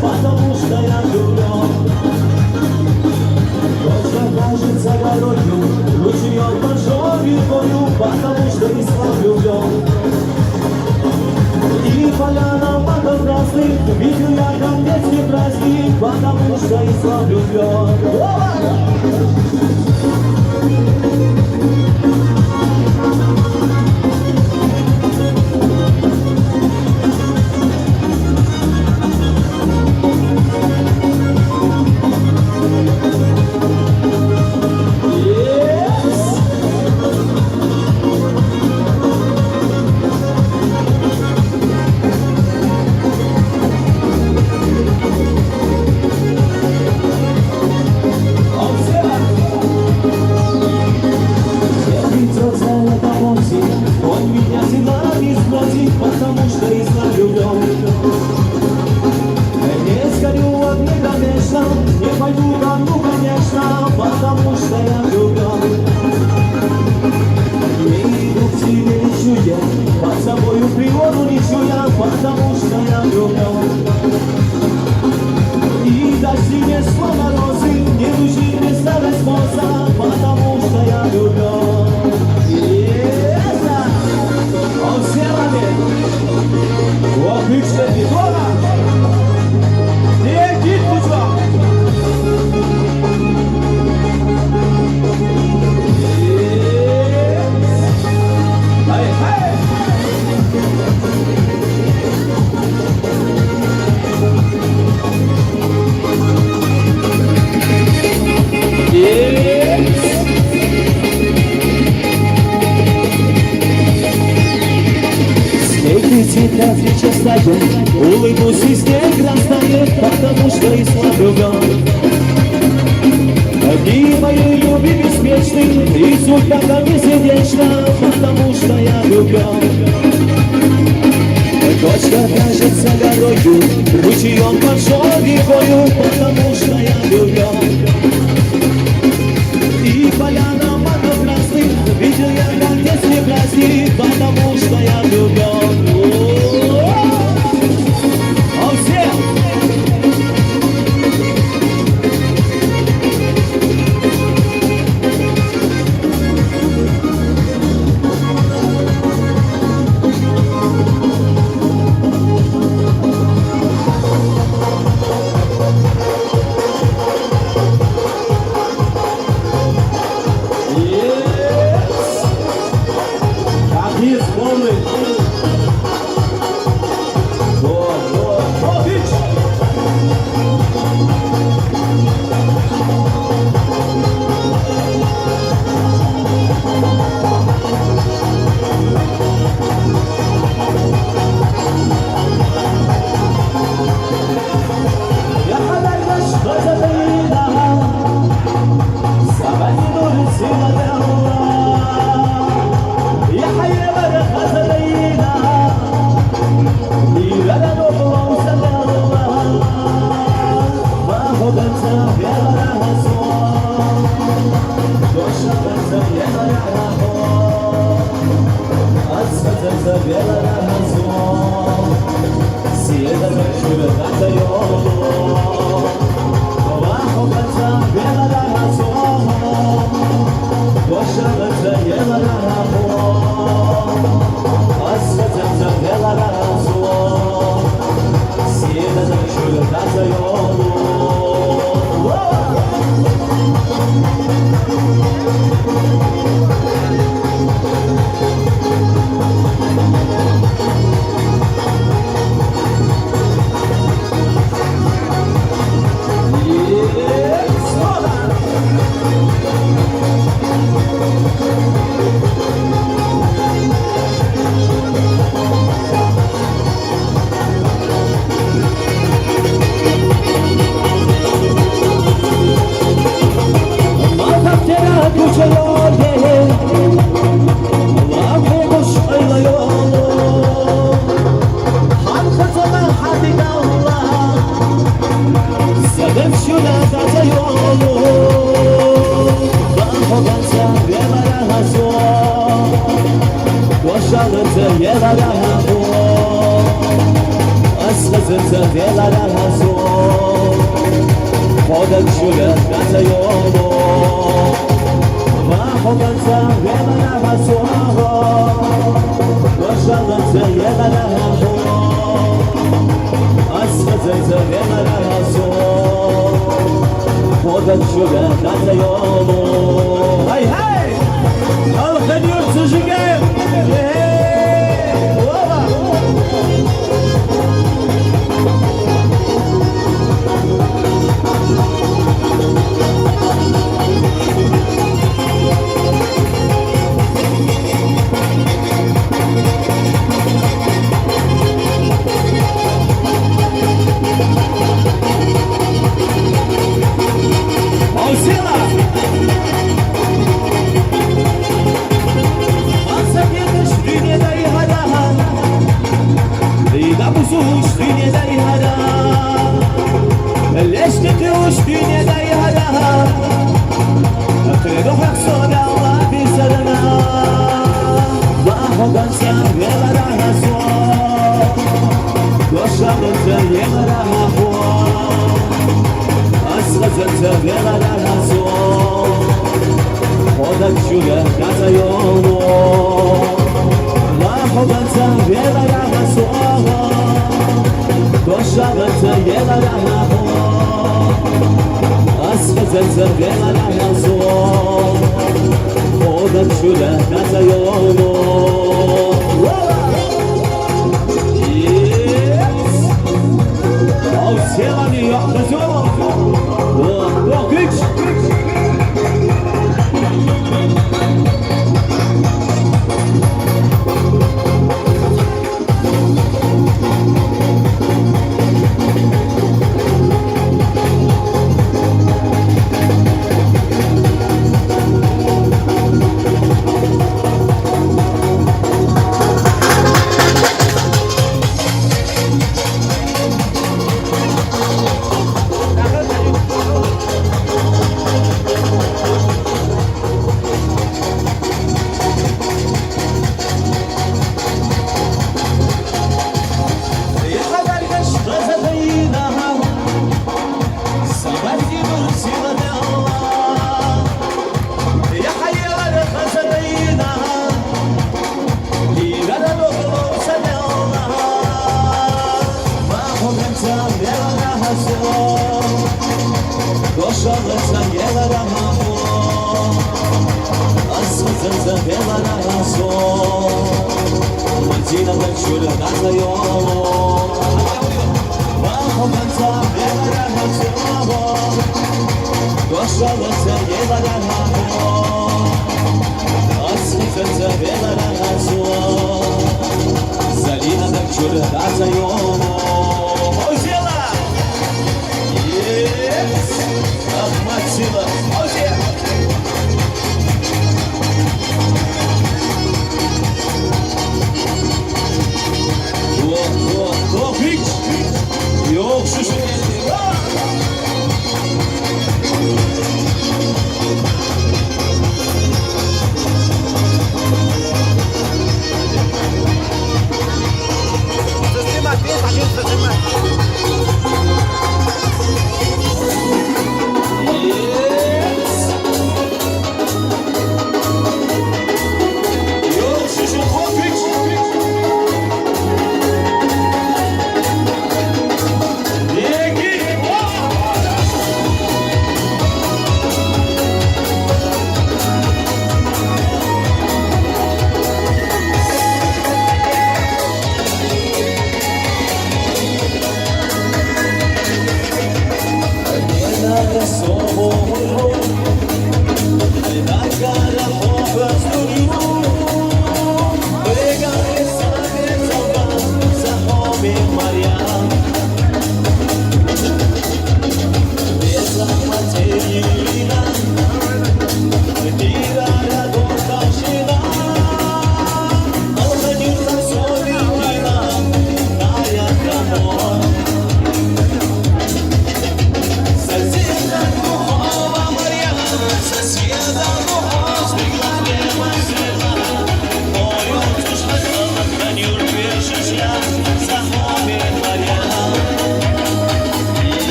потому что я влюблен. Точно кажется горою, ручьем пошел рекою, потому что весна влюблен. И поляна матов красных, видел я там детский праздник, потому что весна влюблен. Он меня всегда не спросит, потому что и сам влюблен. Не сгорю в огне, конечно, не пойду ко дну, конечно, потому что я влюблен. Не иду к тебе, лечу я, под собою природу лечу я, потому что я влюблен. И дожди мне шло морозы, не души мне старость мозга, потому что я влюблен. Он все равен. Отлично, Бетона. Не кипнуться. Эй, эй. Всегда встреча встает, улыбнусь и снег растает, потому что и сам влюблен. Дни моей любви беспечны, и судьба ко мне сердечна, потому что я влюблен. Точка кажется горою, ручьем пошел рекою, потому что я влюблен. И поляна матов красных, видел я как детский праздник, потому что я влюблен. Asla zınza vela la Ходить чудеса за йому Вахоганця вємана свого Кошаланця ємана свого Асмазенця вємана свого Ходить чудеса за йому Хай-хай! Алханюр зажигаем! Оба!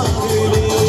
gülüm